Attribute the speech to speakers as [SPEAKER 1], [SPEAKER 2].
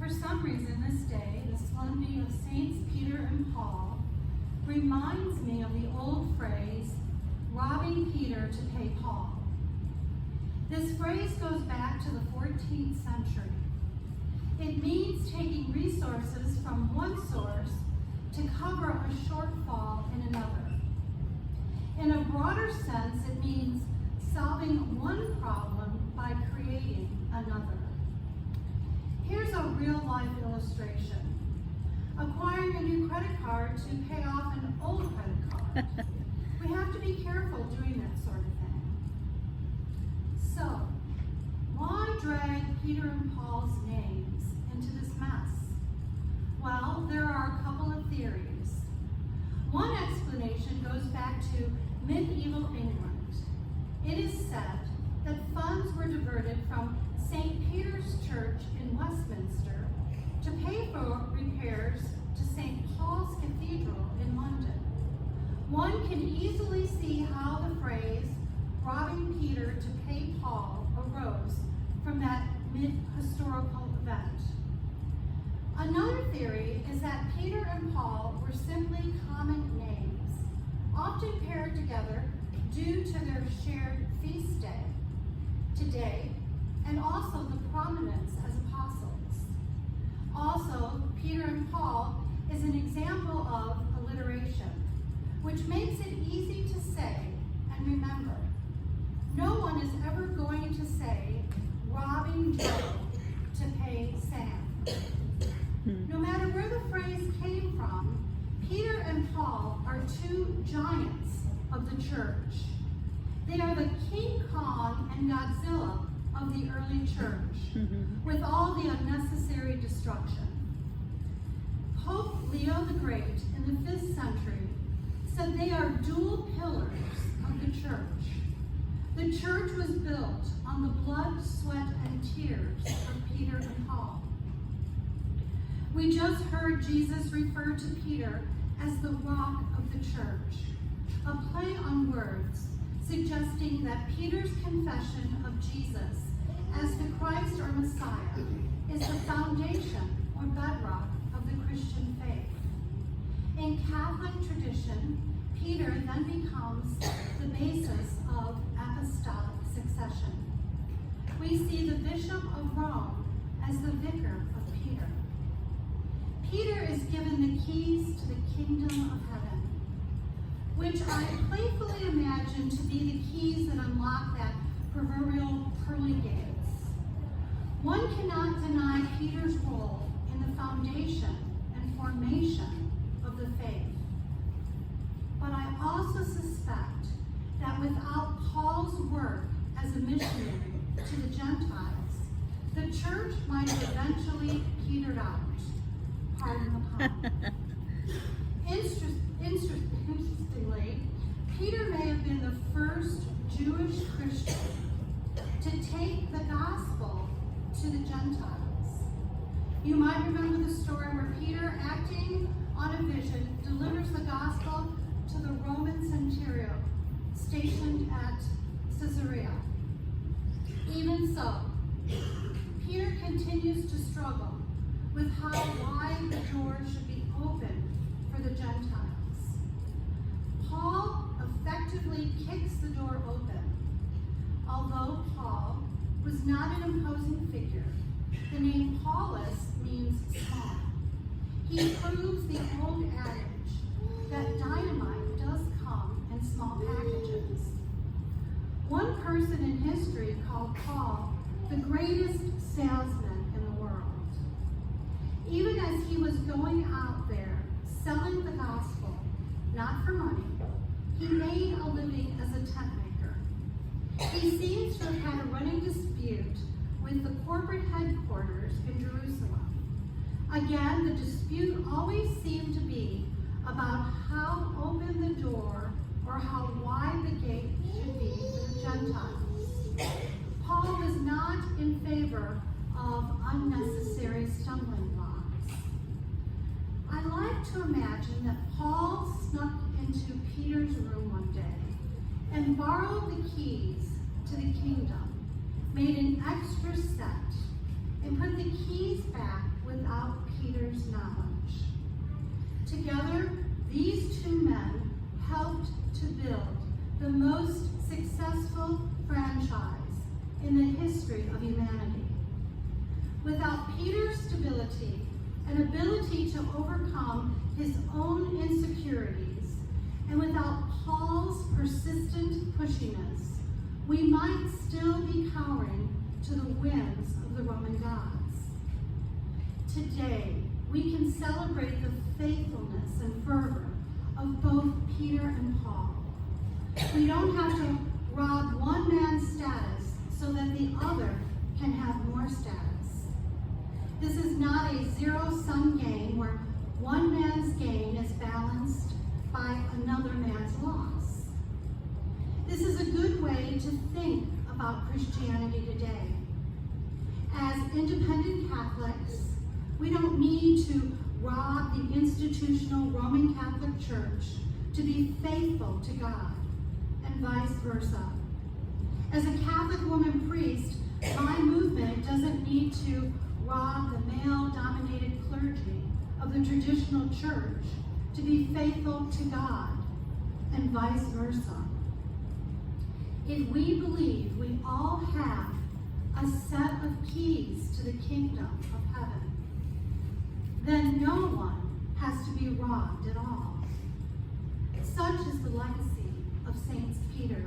[SPEAKER 1] For some reason this day, the solemnity of Saints Peter and Paul reminds me of the old phrase, robbing Peter to pay Paul. This phrase goes back to the 14th century. It means taking resources from one source to cover a shortfall in another. In a broader sense, it means solving one problem by creating another. Here's a real-life illustration. Acquiring a new credit card to pay off an old credit card. We have to be careful doing that sort of thing. So, why drag Peter and Paul's names into this mess? Well, there are a couple of theories. One explanation goes back to medieval England. It is said that funds were diverted from St. Peter's Church in Westminster to pay for repairs to St. Paul's Cathedral in London. One can easily see how the phrase, robbing Peter to pay Paul, arose from that mid-historical event. Another theory is that Peter and Paul were simply common names, often paired together due to their shared feast day, today, and also the prominence as apostles. Also, Peter and Paul is an example of alliteration, which makes it easy to say and remember. No one is ever going to say, robbing Joe to pay Sam. No matter where the phrase came from, Peter and Paul are two giants of the church. They are the King Kong and Godzilla of the early church, with all the unnecessary destruction. Pope Leo the Great in the 5th century said they are dual pillars of the church. The church was built on the blood, sweat, and tears of Peter and Paul. We just heard Jesus refer to Peter as the rock of the church, a play on words suggesting that Peter's confession of Jesus as the Christ or Messiah is the foundation or bedrock of the Christian faith. In Catholic tradition, Peter then becomes the basis of apostolic succession. We see the Bishop of Rome as the vicar of Peter. Peter is given the keys to the kingdom of heaven, which I playfully imagine to be the keys that unlock that proverbial pearly gates. One cannot deny Peter's role in the foundation and formation of the faith. But I also suspect that without Paul's work as a missionary to the Gentiles, the church might have eventually petered out. Pardon the pun. Interestingly, Peter may have been the first Jewish Christian to take the gospel to the Gentiles. You might remember the story where Peter, acting on a vision, delivers the gospel to the Roman centurion stationed at Caesarea. Even so, Peter continues to struggle with how wide the door should be open for the Gentiles. Paul effectively kicks the door open. Although Paul was not an imposing figure, the name Paulus means small. He proves the old adage that dynamite does come in small packages. One person in history called Paul the greatest salesman in the world. Even as he was going out there selling the gospel, not for money, he made a living as a tent maker. He seems to have had a running dispute with the corporate headquarters in Jerusalem. Again, the dispute always seemed to be about how open the door or how wide the gate should be for the Gentiles. Paul was not in favor of unnecessary stumbling blocks. I like to imagine that Paul snuck into Peter's room one day and borrowed the keys to the kingdom, made an extra set, and put the keys back without Peter's knowledge. Together, these two men helped to build the most successful franchise in the history of humanity. Without Peter's stability and ability to overcome his own insecurities, and without Paul's persistent pushiness, we might still be cowering to the whims of the Roman gods. Today, we can celebrate the faithfulness and fervor of both Peter and Paul. We don't have to rob one man's status so that the other can have more status. This is not a zero-sum game where one man's gain is balanced by another man's loss. This is a good way to think about Christianity today. As independent Catholics, we don't need to rob the institutional Roman Catholic Church to be faithful to God, and vice versa. As a Catholic woman priest, my movement doesn't need to rob the male-dominated clergy of the traditional church to be faithful to God, and vice versa. If we believe we all have a set of keys to the kingdom of heaven, then no one has to be robbed at all. Such is the legacy of Saints Peter